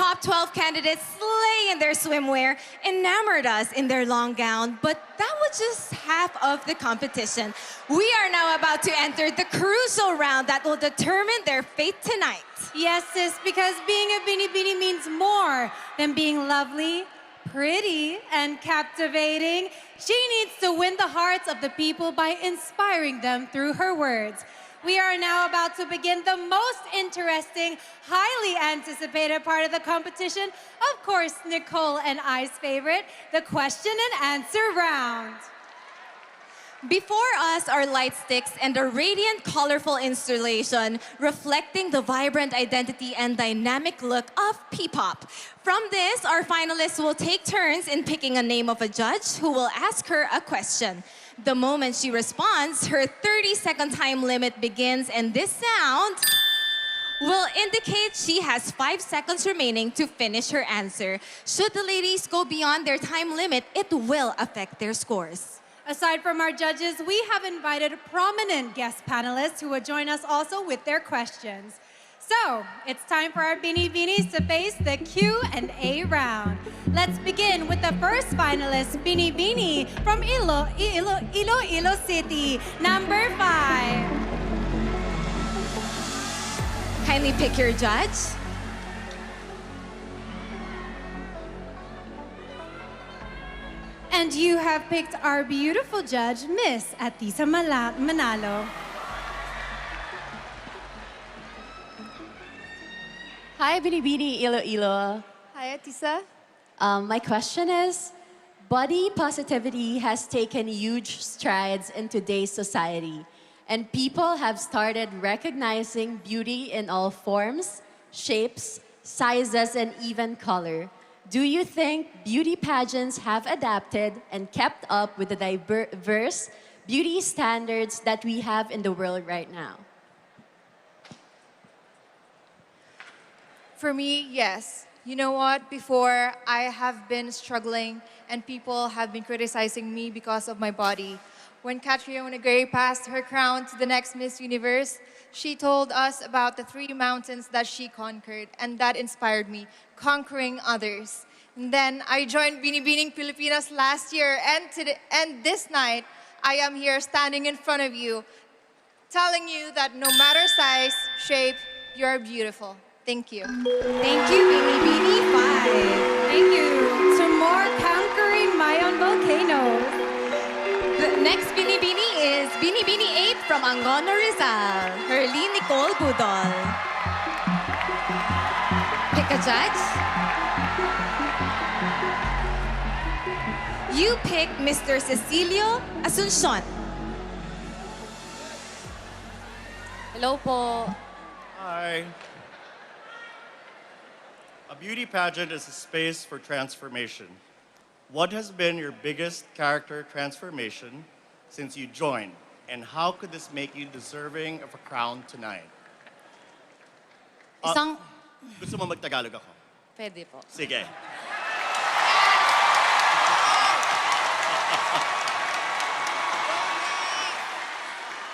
top 12 candidates slay in their swimwear, enamored us in their long gown, but that was just half of the competition. We are now about to enter the crucial round that will determine their fate tonight. Yes, sis, because being a Binibini means more than being lovely, pretty, and captivating. She needs to win the hearts of the people by inspiring them through her words. We are now about to begin the most interesting, highly anticipated part of the competition. Of course, Nicole and I's favorite, the question and answer round. Before us are light sticks and a radiant, colorful installation reflecting the vibrant identity and dynamic look of P-pop. From this, our finalists will take turns in picking a name of a judge who will ask her a question. The moment she responds, her 30-second time limit begins, and this sound will indicate she has 5 seconds remaining to finish her answer. Should the ladies go beyond their time limit, it will affect their scores. Aside from our judges, we have invited prominent guest panelists who will join us also with their questions. So, it's time for our Binibinis to face the Q&A round. Let's begin with the first finalist, Binibini from Iloilo City, number 5. Kindly pick your judge. And you have picked our beautiful judge, Miss Atisa Manalo. Hi, Binibini Iloilo. Hi, Atisa. My question is, body positivity has taken huge strides in today's society, and people have started recognizing beauty in all forms, shapes, sizes, and even color. Do you think beauty pageants have adapted and kept up with the diverse beauty standards that we have in the world right now? For me, yes. You know what? Before, I have been struggling and people have been criticizing me because of my body. When Catriona Gray passed her crown to the next Miss Universe, she told us about the 3 mountains that she conquered, and that inspired me, conquering others. And then I joined Binibining Pilipinas last year, and this night, I am here standing in front of you, telling you that no matter size, shape, you are beautiful. Thank you. Thank you, Binibini 5. Thank you to more conquering Mayon volcanoes. The next Binibini is Binibini 8 from Angono, Rizal, Herly Nicole Budol. Pick a judge. You pick Mr. Cecilio Asuncion. Hello po. Hi. A beauty pageant is a space for transformation. What has been your biggest character transformation since you joined? And how could this make you deserving of a crown tonight? Gusto mo mag-Tagalog ako? Pwede po. Sige.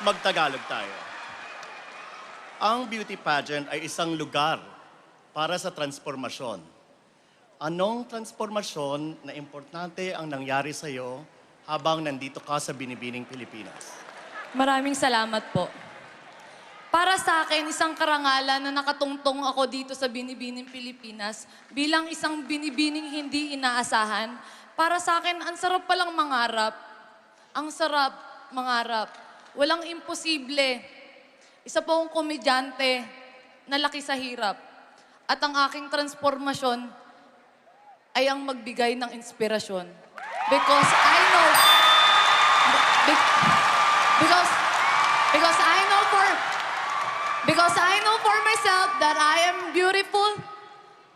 Mag-Tagalog tayo. Ang beauty pageant ay isang lugar para sa transformasyon. Anong transformasyon na importante ang nangyari sa iyo habang nandito ka sa Binibining Pilipinas? Maraming salamat po. Para sa akin, isang karangalan na nakatungtong ako dito sa Binibining Pilipinas bilang isang binibining hindi inaasahan. Para sa akin, ang sarap palang mangarap. Ang sarap mangarap. Walang imposible. Isa po akong komedyante na laki sa hirap. At ang aking transformasyon ay ang magbigay ng inspirasyon. Because I know... Because I know for myself that I am beautiful.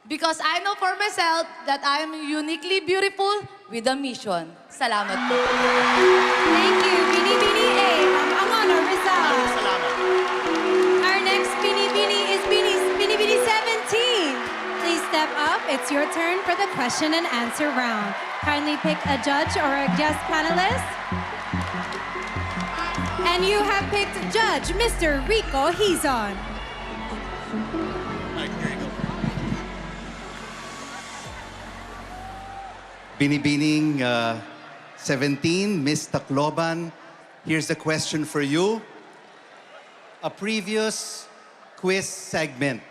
Because I know for myself that I am uniquely beautiful with a mission. Salamat po. Thank you, Binibini 8 from Angono, Rizal. Salamat. Our next Binibini is Binibini 17. Please step up. It's your turn for the question and answer round. Kindly pick a judge or a guest panelist. And you have picked Judge Mr. Rico Hizon. All right, here you go. Binibining 17, Miss Tacloban, here's a question for you. A previous quiz segment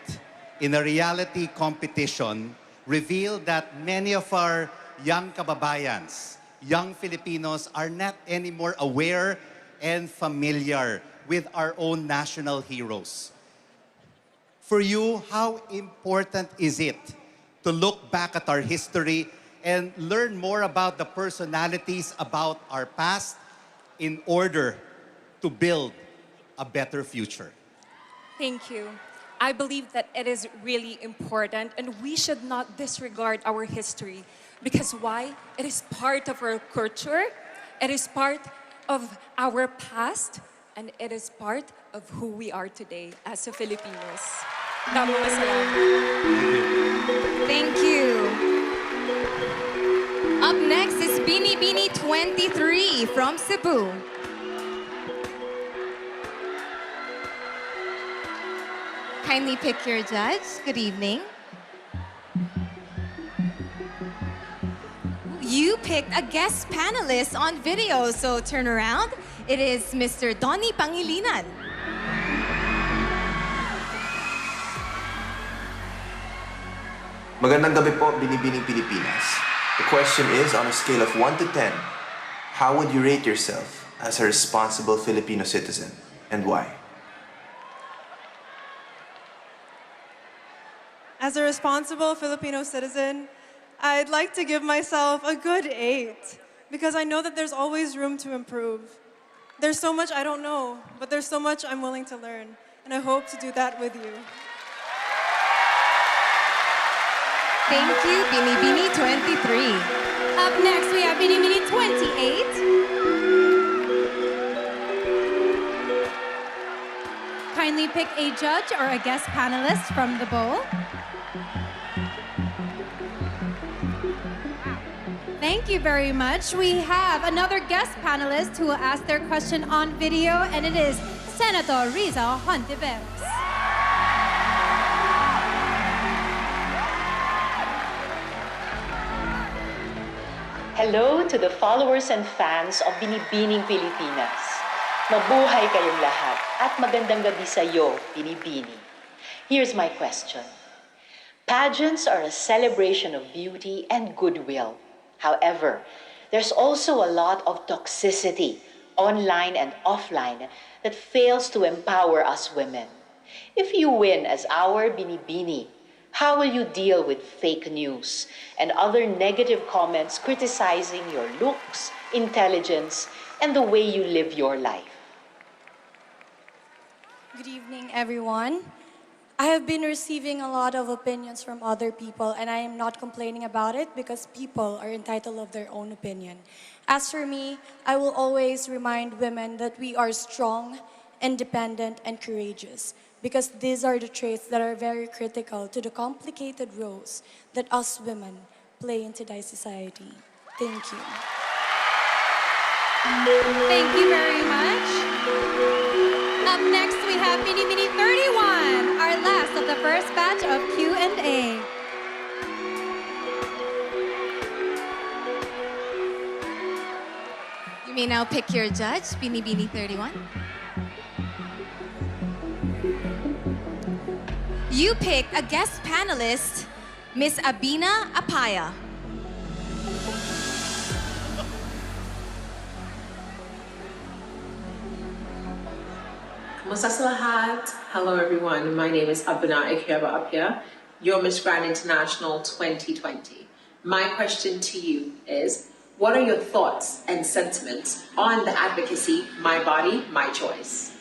in a reality competition revealed that many of our young kababayans, young Filipinos, are not anymore aware and familiar with our own national heroes. For you, how important is it to look back at our history and learn more about the personalities about our past in order to build a better future? Thank you. I believe that it is really important and we should not disregard our history. Because why? It is part of our culture, it is part of our past, and it is part of who we are today as a Filipinos. Maraming salamat. Thank you. Up next is Binibining 23 from Cebu. Kindly pick your judge. Good evening. You picked a guest panelist on video, so turn around. It is Mr. Donnie Pangilinan. Magandang gabi po, Binibining Pilipinas. The question is, on a scale of 1 to 10, how would you rate yourself as a responsible Filipino citizen, and why? As a responsible Filipino citizen, I'd like to give myself a good 8 because I know that there's always room to improve. There's so much I don't know, but there's so much I'm willing to learn, and I hope to do that with you. Thank you, Binibining 23. Up next, we have Binibining 28. Kindly pick a judge or a guest panelist from the bowl. Thank you very much. We have another guest panelist who will ask their question on video, and it is Senator Riza Hontiveros. Hello to the followers and fans of Binibining Pilipinas. Mabuhay kayong lahat at magandang gabi sa iyo, Binibining. Here's my question. Pageants are a celebration of beauty and goodwill. However, there's also a lot of toxicity, online and offline, that fails to empower us women. If you win as our Binibini, how will you deal with fake news and other negative comments criticizing your looks, intelligence, and the way you live your life? Good evening, everyone. I have been receiving a lot of opinions from other people, and I am not complaining about it because people are entitled of their own opinion. As for me, I will always remind women that we are strong, independent, and courageous, because these are the traits that are very critical to the complicated roles that us women play in today's society. Thank you. Thank you very much. Up next, we have Binibining 31, our last of the first batch of Q&A. You may now pick your judge, Binibining 31. You picked a guest panelist, Miss Abina Apaya. Kumusta sa lahat? Hello everyone, my name is Abina Apia, your Miss Grand International 2020. My question to you is, what are your thoughts and sentiments on the advocacy, My Body, My Choice?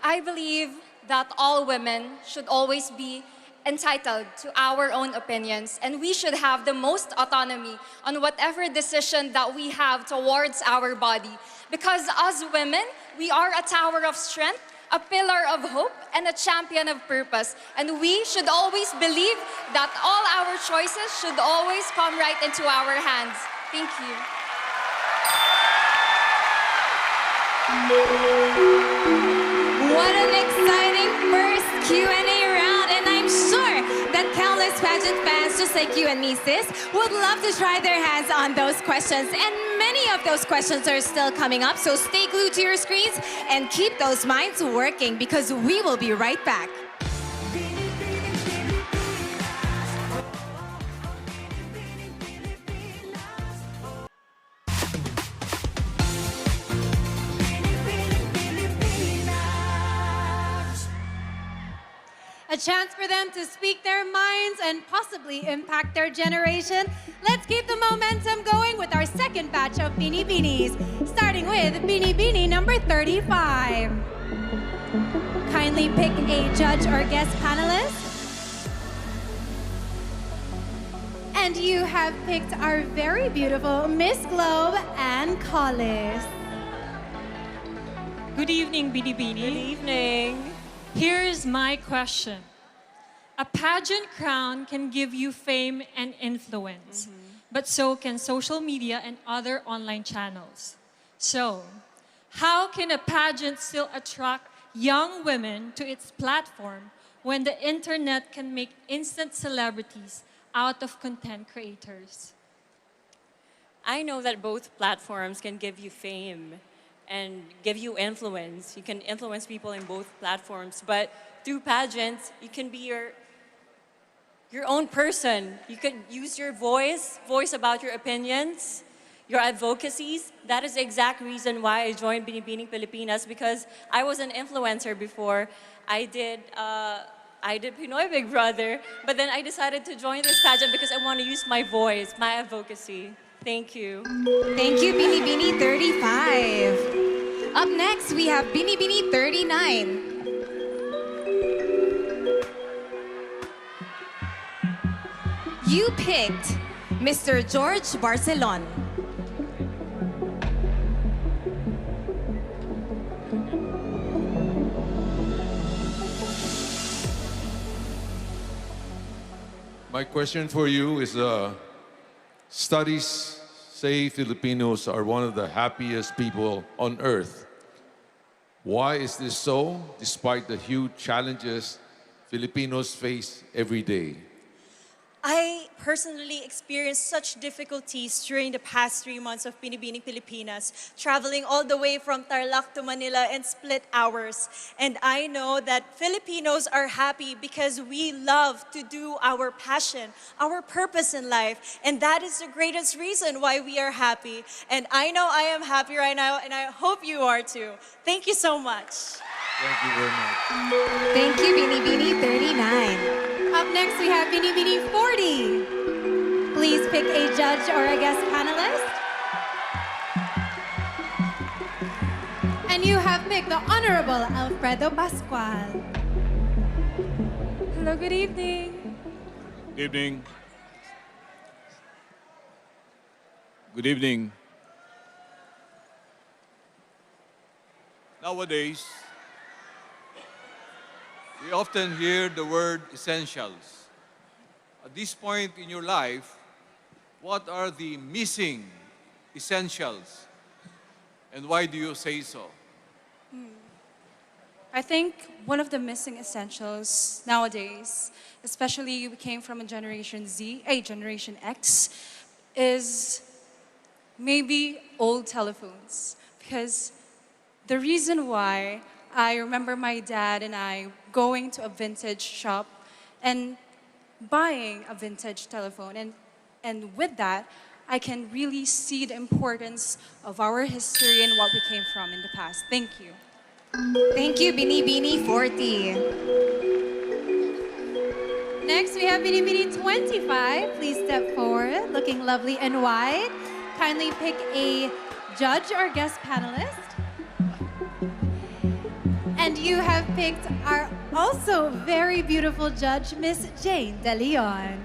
I believe that all women should always be entitled to our own opinions, and we should have the most autonomy on whatever decision that we have towards our body. Because as women, we are a tower of strength, a pillar of hope, and a champion of purpose. And we should always believe that all our choices should always come right into our hands. Thank you. What an exciting first Q&A round, and I'm sure that countless pageant fans just like you and me, sis, would love to try their hands on those questions. And many of those questions are still coming up, so stay glued to your screens and keep those minds working because we will be right back. A chance for them to speak their minds and possibly impact their generation. Let's keep the momentum going with our second batch of Binibinis, starting with Binibini number 35. Kindly pick a judge or guest panelist. And you have picked our very beautiful Miss Globe and Collis. Good evening, Binibini. Good evening. Here's my question. A pageant crown can give you fame and influence, but so can social media and other online channels. So, how can a pageant still attract young women to its platform when the internet can make instant celebrities out of content creators? I know that both platforms can give you fame and give you influence. You can influence people in both platforms, but through pageants, you can be your own person. You can use your voice about your opinions, your advocacies. That is the exact reason why I joined Binibining Pilipinas, because I was an influencer before. I did Pinoy Big Brother, but then I decided to join this pageant because I want to use my voice, my advocacy. Thank you. Thank you, Binibini 35. Up next, we have Binibini 39. You picked Mr. George Barcelon. My question for you is, studies say Filipinos are one of the happiest people on earth. Why is this so, despite the huge challenges Filipinos face every day? I personally experienced such difficulties during the past 3 months of Binibining Pilipinas, traveling all the way from Tarlac to Manila in split hours. And I know that Filipinos are happy because we love to do our passion, our purpose in life. And that is the greatest reason why we are happy. And I know I am happy right now, and I hope you are too. Thank you so much. Thank you very much. Thank you, Binibini 39. Up next, we have Binibini 40. Please pick a judge or a guest panelist. And you have picked the Honorable Alfredo Pascual. Hello, good evening. Good evening. Good evening. Nowadays, we often hear the word essentials. At this point in your life, what are the missing essentials? And why do you say so? I think one of the missing essentials nowadays, especially we came from a Generation Z, a Generation X, is maybe old telephones. Because the reason why I remember my dad and I going to a vintage shop and buying a vintage telephone. And with that, I can really see the importance of our history and what we came from in the past. Thank you. Thank you, Binibini 40. Next, we have Binibini 25. Please step forward, looking lovely and wide. Kindly pick a judge or guest panelist. And you have picked our also very beautiful judge, Miss Jane De Leon.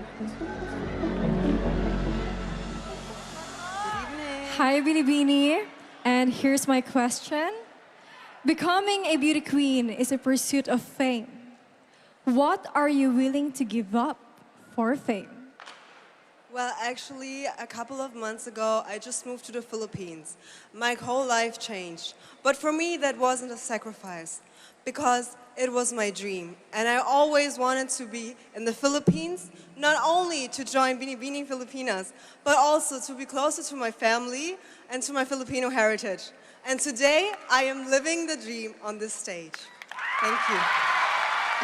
Hi, Binibini. And here's my question. Becoming a beauty queen is a pursuit of fame. What are you willing to give up for fame? Well, actually, a couple of months ago, I just moved to the Philippines. My whole life changed. But for me, that wasn't a sacrifice because it was my dream. And I always wanted to be in the Philippines, not only to join Binibining Filipinas, but also to be closer to my family and to my Filipino heritage. And today, I am living the dream on this stage. Thank you.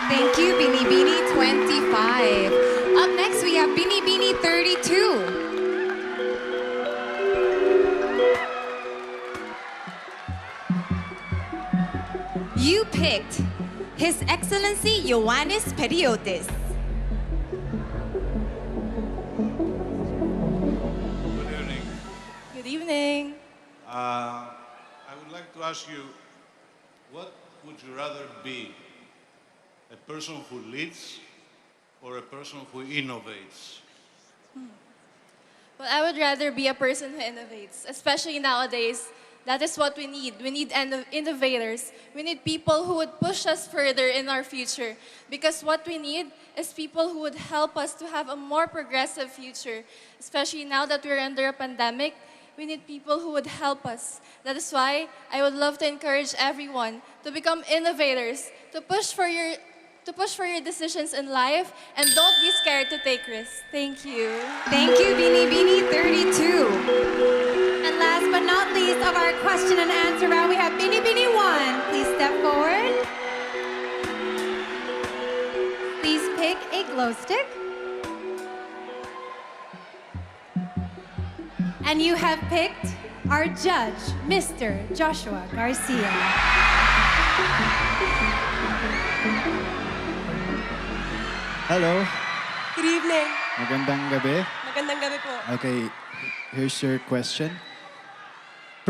Thank you, Binibini 25. Up next, we have Binibini 32. You picked His Excellency Ioannis Periotis. Good evening. Good evening. I would like to ask you, what would you rather be? A person who leads or a person who innovates? Well, I would rather be a person who innovates, especially nowadays. That is what we need. We need innovators. We need people who would push us further in our future. Because what we need is people who would help us to have a more progressive future. Especially now that we're under a pandemic, we need people who would help us. That is why I would love to encourage everyone to become innovators, to push for your decisions in life, and don't be scared to take risks. Thank you. Thank you, Binibini 32. And last but not least of our question and answer round, we have Binibini 1. Please step forward. Please pick a glow stick. And you have picked our judge, Mr. Joshua Garcia. Hello. Good evening. Magandang gabi. Magandang gabi po. Okay, here's your question.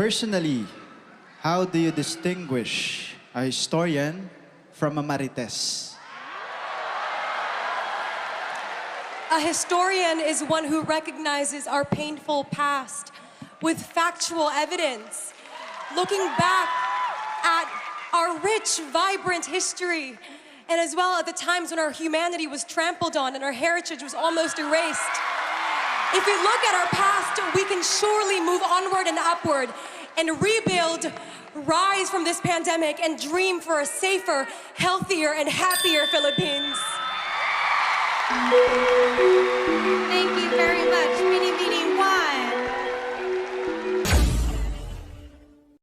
Personally, how do you distinguish a historian from a marites? A historian is one who recognizes our painful past with factual evidence, looking back at our rich, vibrant history, and as well at the times when our humanity was trampled on and our heritage was almost erased. If we look at our past, we can surely move onward and upward and rebuild, rise from this pandemic, and dream for a safer, healthier, and happier Philippines. Thank you very much, Binibini